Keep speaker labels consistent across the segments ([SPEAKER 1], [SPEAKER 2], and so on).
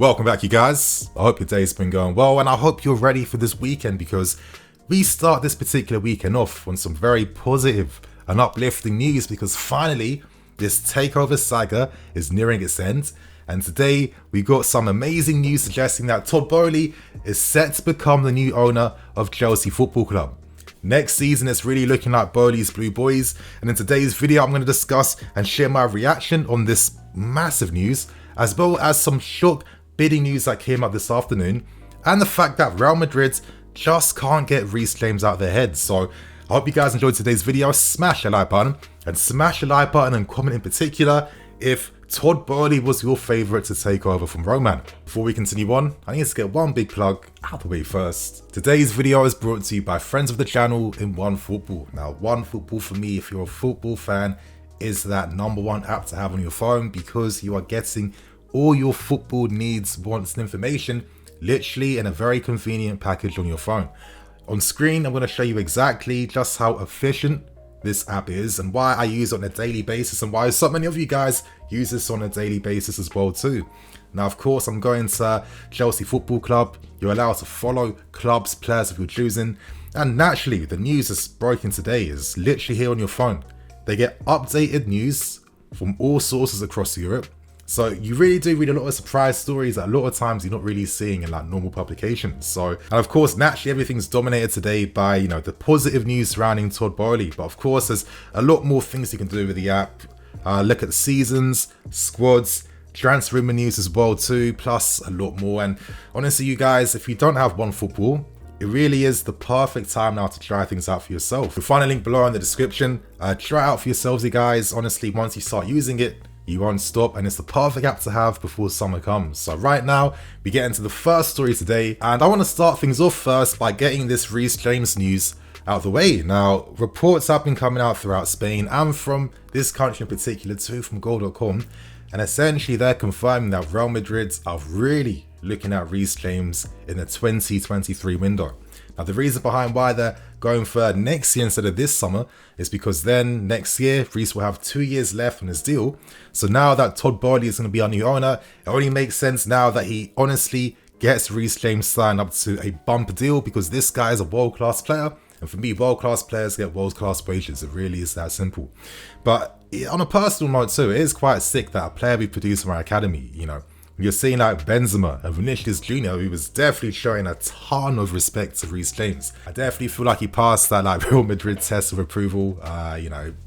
[SPEAKER 1] Welcome back, you guys. I hope your day's been going well, and I hope you're ready for this weekend because we start this particular weekend off on some very positive and uplifting news because finally this takeover saga is nearing its end. And today we got some amazing news suggesting that TODD BOEHLY is set to become the new owner of Chelsea Football Club. Next season it's really looking like BOEHLY's Blue Boys, and in today's video I'm going to discuss and share my reaction on this massive news, as well as some shock bidding news that came up this afternoon, and the fact that Real Madrid just can't get Reece James out of their heads. So I hope you guys enjoyed today's video. Smash the like button, and smash the like button and comment in particular if TODD BOEHLY was your favourite to take over from Roman. Before we continue on, I need to get one big plug out of the way first. Today's video is brought to you by friends of the channel in OneFootball. Now, OneFootball for me, if you're a football fan, is that #1 app to have on your phone because you are getting all your football needs, wants and information literally in a very convenient package on your phone. On screen I'm going to show you exactly just how efficient this app is and why I use it on a daily basis, and why so many of you guys use this on a daily basis as well too. Now of course I'm going to Chelsea Football Club. You're allowed to follow clubs, players of your choosing, and naturally the news that's broken today is literally here on your phone. They get updated news from all sources across Europe. So you really do read a lot of surprise stories that a lot of times you're not really seeing in like normal publications. So, and of course, naturally everything's dominated today by, the positive news surrounding TODD BOEHLY. But of course, there's a lot more things you can do with the app. Look at the seasons, squads, transfer rumor news as well too, plus a lot more. And honestly, you guys, if you don't have OneFootball, it really is the perfect time now to try things out for yourself. You'll find a link below in the description. Try it out for yourselves, you guys. Honestly, once you start using it, you won't stop, and it's the perfect app to have before summer comes. So right now, we get into the first story today, and I want to start things off first by getting this Reece James news out of the way. Now, reports have been coming out throughout Spain and from this country in particular too, from goal.com, and essentially they're confirming that Real Madrid are really looking at Reece James in the 2023 window. Now, the reason behind why they're going for next year instead of this summer is because then next year Reece will have 2 years left on his deal. So now that TODD BOEHLY is going to be our new owner, it only makes sense now that he honestly gets Reece James signed up to a bumper deal, because this guy is a world-class player. And for me, world-class players get world-class wages. It really is that simple. But on a personal note too, it is quite sick that a player we produce from our academy, you're seeing like Benzema and Vinicius Jr., who was definitely showing a ton of respect to Reece James. I definitely feel like he passed that Real Madrid test of approval.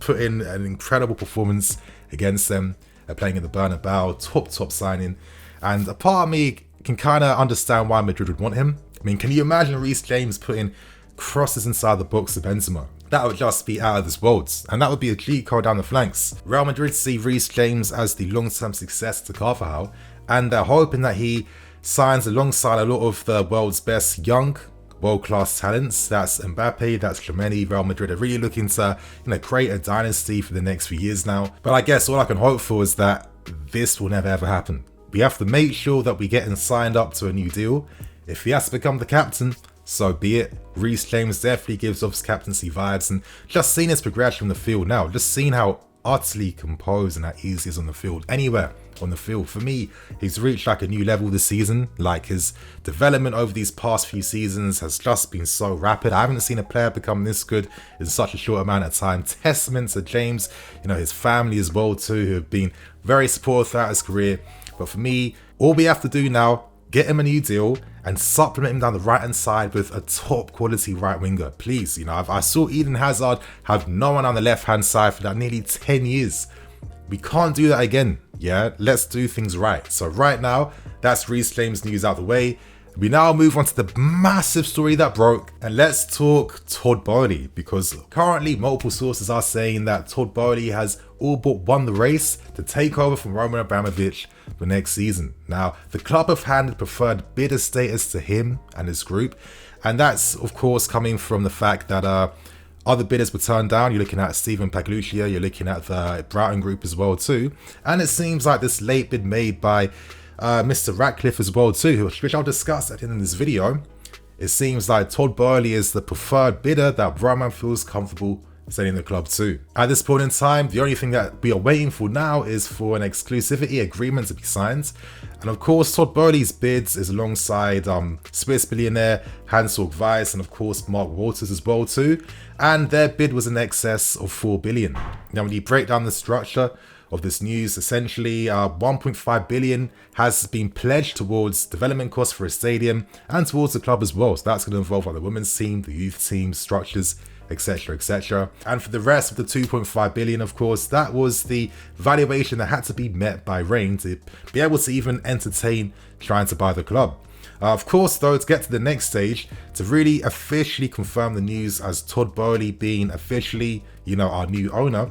[SPEAKER 1] Put in an incredible performance against them. They're playing in the Bernabeu, top signing. And a part of me can kind of understand why Madrid would want him. I mean, can you imagine Reece James putting crosses inside the box of Benzema? That would just be out of this world, and that would be a cheat code down the flanks. Real Madrid see Reece James as the long-term success to Carvajal, and they're hoping that he signs alongside a lot of the world's best young, world-class talents. That's Mbappe, that's Tchouaméni. Real Madrid are really looking to, create a dynasty for the next few years now. But I guess all I can hope for is that this will never ever happen. We have to make sure that we get him signed up to a new deal. If he has to become the captain, so be it. Reece James definitely gives off captaincy vibes, and just seeing his progression from the field now, just seeing how utterly composed and how easy he is on the field, anywhere on the field. For me, he's reached like a new level this season. Like, his development over these past few seasons has just been so rapid. I haven't seen a player become this good in such a short amount of time. Testament to James, his family as well too, who have been very supportive throughout his career. But for me, all we have to do now, get him a new deal and supplement him down the right hand side with a top quality right winger, please. I saw Eden Hazard have no one on the left hand side for that nearly 10 years. We can't do that again. Yeah, let's do things right. So right now, that's Reece James news out the way. We now move on to the massive story that broke, and let's talk TODD BOEHLY, because currently multiple sources are saying that TODD BOEHLY has all but won the race to take over from Roman Abramovich for next season. Now, the club have handed preferred bidder status to him and his group, and that's of course coming from the fact that other bidders were turned down. You're looking at Steven Pagluccia, you're looking at the Broughton Group as well too, and it seems like this late bid made by Mr. Ratcliffe as well too, which I'll discuss at the end of this video. It seems like TODD BOEHLY is the preferred bidder that Roman feels comfortable selling the club too. At this point in time, the only thing that we are waiting for now is for an exclusivity agreement to be signed. And of course, TODD BOEHLY's bids is alongside Swiss billionaire Hans-Jörg Weiss and of course Mark Walters as well too. And their bid was in excess of 4 billion. Now, when you break down the structure of this news, essentially 1.5 billion has been pledged towards development costs for a stadium and towards the club as well. So that's going to involve like the women's team, the youth team, structures, etc, etc. And for the rest of the 2.5 billion, of course, that was the valuation that had to be met by Reign to be able to even entertain trying to buy the club. Of course, though, to get to the next stage, to really officially confirm the news as TODD BOEHLY being officially, our new owner,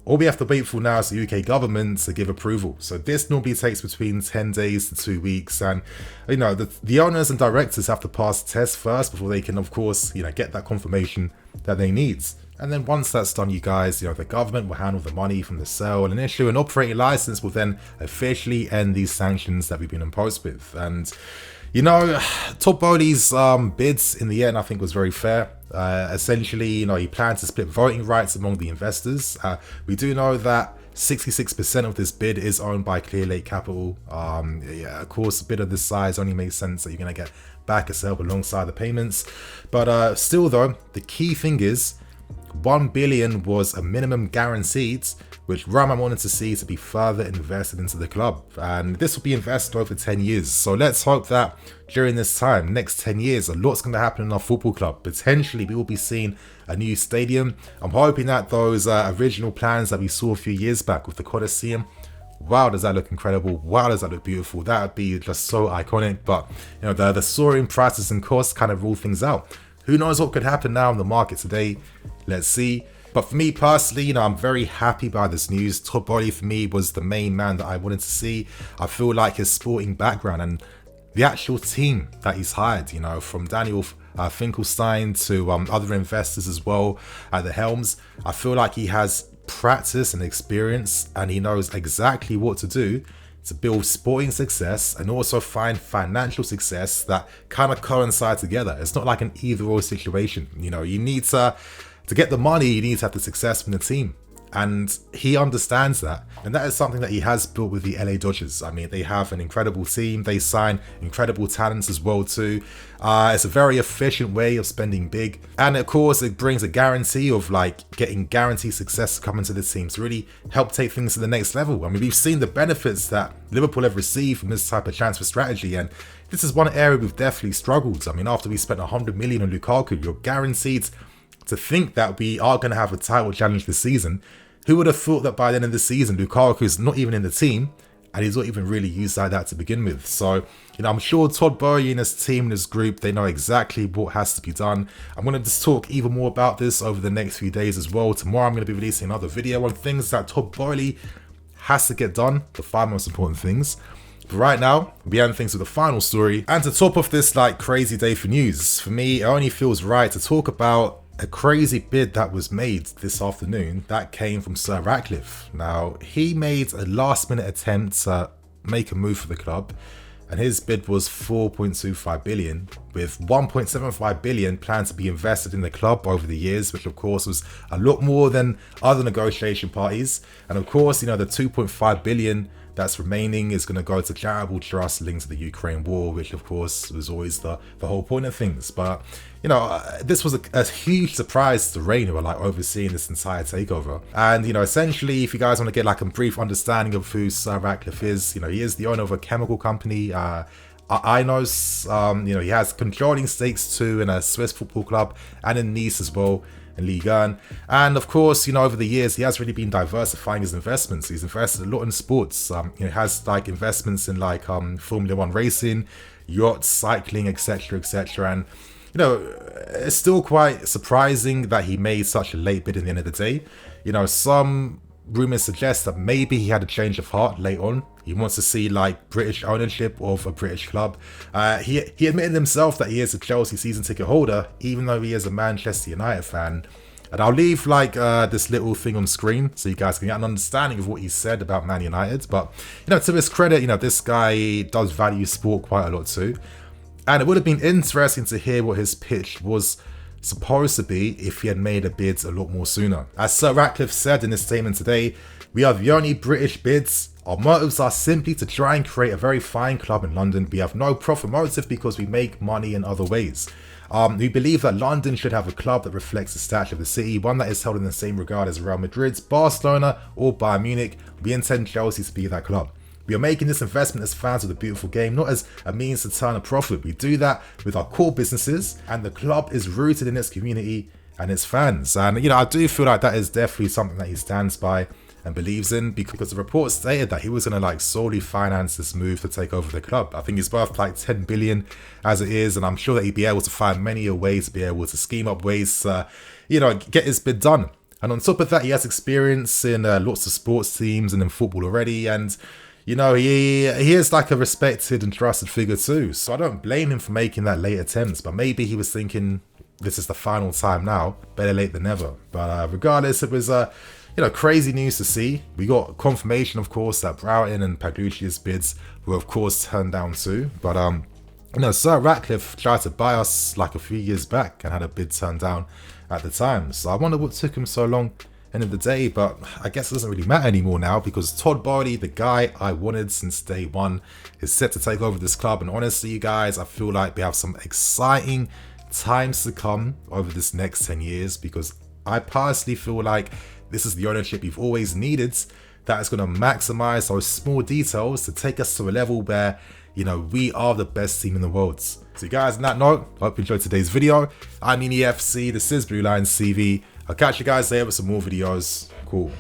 [SPEAKER 1] all we have to wait for now is the UK government to give approval. So this normally takes between 10 days to 2 weeks. And, the owners and directors have to pass the test first before they can, of course, get that confirmation that they need. And then once that's done, you guys, the government will handle the money from the sale and issue an operating license will then officially end these sanctions that we've been imposed with. And, TODD BOEHLY's bids in the end, I think, was very fair. Essentially, he planned to split voting rights among the investors. We do know that 66% of this bid is owned by Clear Lake Capital. Of course, a bid of this size only makes sense that you're going to get back a sale alongside the payments. But still, though, the key thing is 1 billion was a minimum guaranteed, which Rahman wanted to see to be further invested into the club. And this will be invested over 10 years. So let's hope that during this time, next 10 years, a lot's going to happen in our football club. Potentially, we will be seeing a new stadium. I'm hoping that those original plans that we saw a few years back with the Coliseum, wow, does that look incredible. Wow, does that look beautiful. That would be just so iconic. But, the soaring prices and costs kind of rule things out. Who knows what could happen now in the market today? Let's see. But for me personally, I'm very happy by this news. TODD BOEHLY for me was the main man that I wanted to see. I feel like his sporting background and the actual team that he's hired, from Daniel Finkelstein to other investors as well at the helms. I feel like he has practice and experience and he knows exactly what to do to build sporting success and also find financial success that kind of coincide together. It's not like an either-or situation. You need to get the money, you need to have the success from the team. And he understands that. And that is something that he has built with the LA Dodgers. I mean, they have an incredible team. They sign incredible talents as well too. It's a very efficient way of spending big. And of course, it brings a guarantee of getting guaranteed success to come into the team to really help take things to the next level. I mean, we've seen the benefits that Liverpool have received from this type of transfer strategy. And this is one area we've definitely struggled. I mean, after we spent 100 million on Lukaku, you're guaranteed to think that we are going to have a title challenge this season. Who would have thought that by the end of the season, Lukaku is not even in the team and he's not even really used like that to begin with. So, I'm sure TODD BOEHLY and his team and his group, they know exactly what has to be done. I'm going to just talk even more about this over the next few days as well. Tomorrow, I'm going to be releasing another video on things that TODD BOEHLY has to get done, the 5 most important things. But right now, we end things with the final story. And to top off this crazy day for news, for me, it only feels right to talk about a crazy bid that was made this afternoon that came from Sir Ratcliffe. Now, he made a last-minute attempt to make a move for the club, and his bid was 4.25 billion, with 1.75 billion planned to be invested in the club over the years, which of course was a lot more than other negotiation parties. And of course, the 2.5 billion that's remaining is going to go to charitable trust linked to the Ukraine war, which of course was always the whole point of things. But this was a huge surprise to Reign, who are overseeing this entire takeover. And essentially, if you guys want to get a brief understanding of who Sir Ratcliffe is, he is the owner of a chemical company, Inos. He has controlling stakes too in a Swiss football club and in Nice as well, in Ligue 1. And of course, over the years, he has really been diversifying his investments. He's invested a lot in sports. He has investments in Formula 1 racing, yachts, cycling, etc, etc. And it's still quite surprising that he made such a late bid in the end of the day. Some rumors suggest that maybe he had a change of heart late on. He wants to see British ownership of a British club. He admitted himself that he is a Chelsea season ticket holder, even though he is a Manchester United fan. And I'll leave this little thing on screen so you guys can get an understanding of what he said about Man United. But to his credit, this guy does value sport quite a lot too. And it would have been interesting to hear what his pitch was supposed to be if he had made a bid a lot more sooner. As Sir Ratcliffe said in his statement today, "We are the only British bids. Our motives are simply to try and create a very fine club in London. We have no profit motive because we make money in other ways. We believe that London should have a club that reflects the stature of the city, one that is held in the same regard as Real Madrid, Barcelona or Bayern Munich. We intend Chelsea to be that club. We are making this investment as fans of the beautiful game, not as a means to turn a profit. We do that with our core businesses, and the club is rooted in its community and its fans." And, I do feel like that is definitely something that he stands by and believes in, because the report stated that he was going to solely finance this move to take over the club. I think he's worth 10 billion as it is, and I'm sure that he'd be able to find many a ways to be able to scheme up ways to, get his bid done. And on top of that, he has experience in lots of sports teams and in football already, and he is a respected and trusted figure too. So I don't blame him for making that late attempt, but maybe he was thinking this is the final time now, better late than never. But regardless, it was crazy news to see. We got confirmation, of course, that Broughton and Pagliucci's bids were, of course, turned down too. But Sir Ratcliffe tried to buy us a few years back and had a bid turned down at the time. So I wonder what took him so long end of the day, but I guess it doesn't really matter anymore now, because TODD BOEHLY, the guy I wanted since day one, is set to take over this club. And honestly, you guys, I feel like we have some exciting times to come over this next 10 years, because I personally feel like this is the ownership we've always needed, that is going to maximize those small details to take us to a level where, we are the best team in the world. So you guys, on that note, I hope you enjoyed today's video. I'm EFC, this is Blue Line CV. I'll catch you guys later with some more videos. Cool.